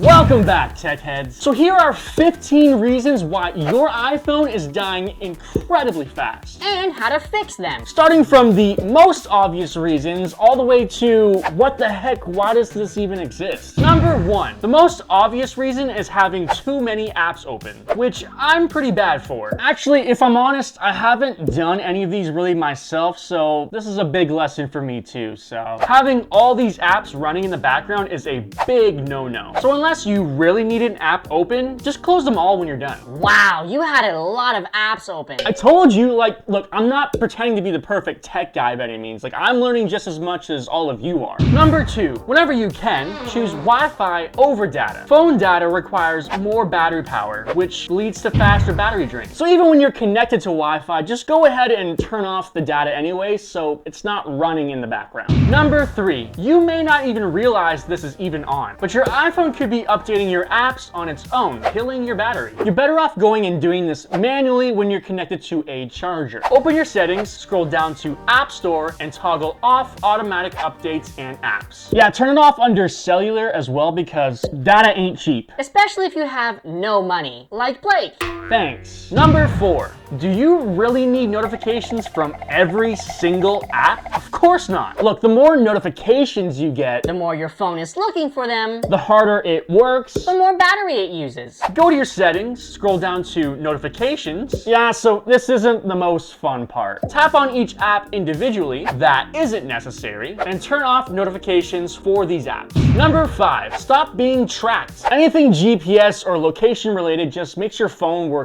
Welcome back, tech heads. So here are 15 reasons why your iPhone is dying incredibly fast. And how to fix them. Starting from the most obvious reasons all the way to what the heck, why does this even exist? Number 1, the most obvious reason is having too many apps open, which I'm pretty bad for. Actually, if I'm honest, I haven't done any of these really myself, so this is a big lesson for me too. So having all these apps running in the background is a big no-no. So unless you really need an app open, just close them all when you're done. Wow, you had a lot of apps open. I told you, look, I'm not pretending to be the perfect tech guy by any means. I'm learning just as much as all of you are. Number 2, whenever you can, choose Wi-Fi over data. Phone data requires more battery power, which leads to faster battery drain. So even when you're connected to Wi-Fi, just go ahead and turn off the data anyway, so it's not running in the background. Number 3, you may not even realize this is even on, but your iPhone could be updating your apps on its own, killing your battery. You're better off going and doing this manually when you're connected to a charger. Open your settings, scroll down to App Store, and toggle off automatic updates and apps. Yeah, turn it off under cellular as well because data ain't cheap. Especially if you have no money, like Blake. Thanks. Number 4, do you really need notifications from every single app? Of course not. Look, the more notifications you get, The more your phone is looking for them, the harder it works. the more battery it uses. Go to your settings, scroll down to notifications. Yeah, so this isn't the most fun part. Tap on each app individually, that isn't necessary, and turn off notifications for these apps. Number 5, stop being tracked. Anything GPS or location related just makes your phone work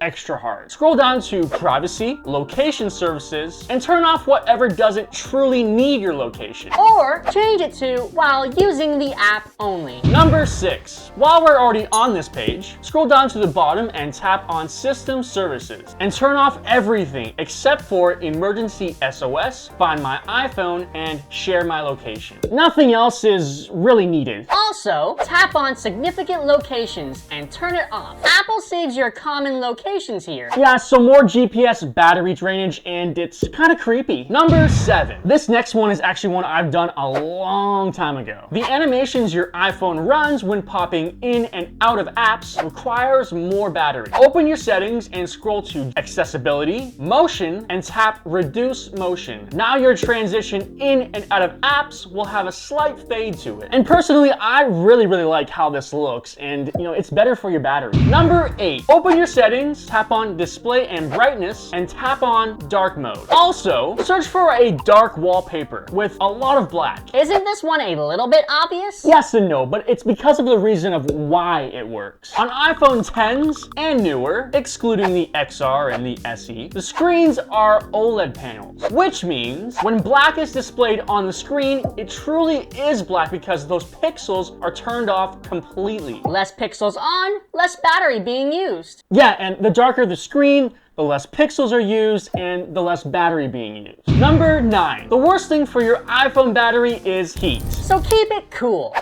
extra hard. Scroll down to privacy, location services, and turn off whatever doesn't truly need your location. Or change it to while using the app only. Number 6, while we're already on this page, scroll down to the bottom and tap on System Services and turn off everything except for Emergency SOS, Find My iPhone, and Share My Location. Nothing else is really needed. Also, tap on Significant Locations and turn it off. Apple saves your common locations here. Yeah, so more GPS battery drainage, and it's kind of creepy. Number 7, this next one is actually one I've done a long time ago. The animations your iPhone runs when popping in and out of apps requires more battery. Open your settings and scroll to Accessibility, Motion, and tap Reduce Motion. Now your transition in and out of apps will have a slight fade to it. And personally, I really like how this looks, and it's better for your battery. Number 8, open your settings, tap on Display and Brightness, and tap on Dark Mode. Also, search for a dark wallpaper with a lot of black. Isn't this one a little bit obvious? Yes and no, but it's because of the reason of why it works. On iPhone 10s and newer, excluding the XR and the SE, the screens are OLED panels, which means when black is displayed on the screen, it truly is black because those pixels are turned off completely. Less pixels on, less battery being used. Yeah, and the darker the screen, the less pixels are used and the less battery being used. Number 9, the worst thing for your iPhone battery is heat. So keep it cool.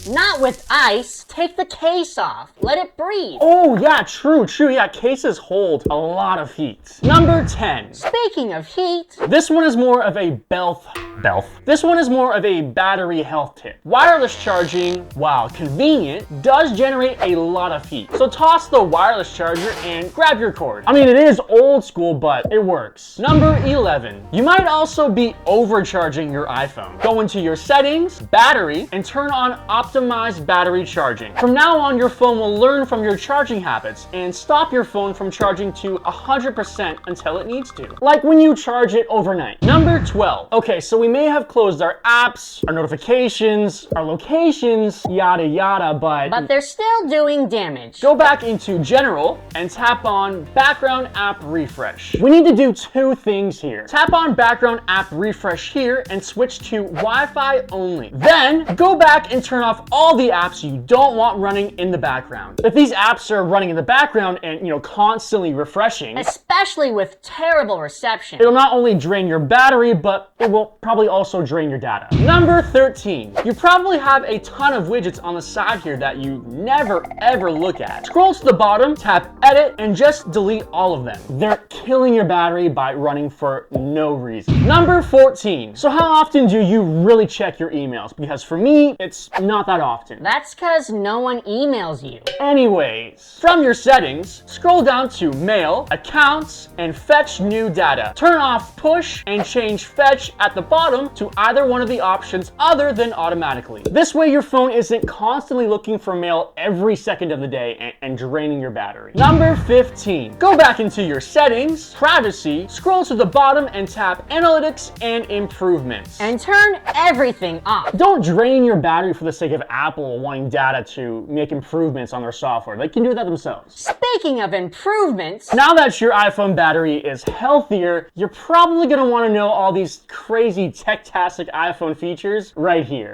Not with ice. Take the case off. Let it breathe. Oh yeah, true. Yeah, cases hold a lot of heat. Number 10. Speaking of heat, This one is more of a This one is more of a battery health tip. Wireless charging, while convenient, does generate a lot of heat. So toss the wireless charger and grab your cord. I mean, it is old school, but it works. Number 11. You might also be overcharging your iPhone. Go into your settings, battery, and turn on optimized battery charging. From now on, your phone will learn from your charging habits and stop your phone from charging to 100% until it needs to. Like when you charge it overnight. Number 12. Okay, so we may have closed our apps, our notifications, our locations, yada yada, but they're still doing damage. go back into General and tap on Background App Refresh. We need to do 2 things here. Tap on Background App Refresh here and switch to Wi-Fi only. Then go back and turn off all the apps you don't want running in the background. If these apps are running in the background and constantly refreshing, Especially with terrible reception. it'll not only drain your battery, but it will probably probably also drain your data. Number 13, you probably have a ton of widgets on the side here that you never ever look at. Scroll to the bottom, tap edit, and just delete all of them. They're killing your battery by running for no reason. Number 14, so how often do you really check your emails? Because for me, it's not that often. That's because no one emails you. Anyways, from your settings, scroll down to Mail, Accounts, and Fetch New Data. Turn off Push and change Fetch at the bottom to either one of the options other than automatically. This way your phone isn't constantly looking for mail every second of the day and draining your battery. Number 15, go back into your settings, privacy, scroll to the bottom and tap Analytics and Improvements. And turn everything off. Don't drain your battery for the sake of Apple wanting data to make improvements on their software. They can do that themselves. Speaking of improvements, now that your iPhone battery is healthier, you're probably going to want to know all these crazy tech-tastic iPhone features right here.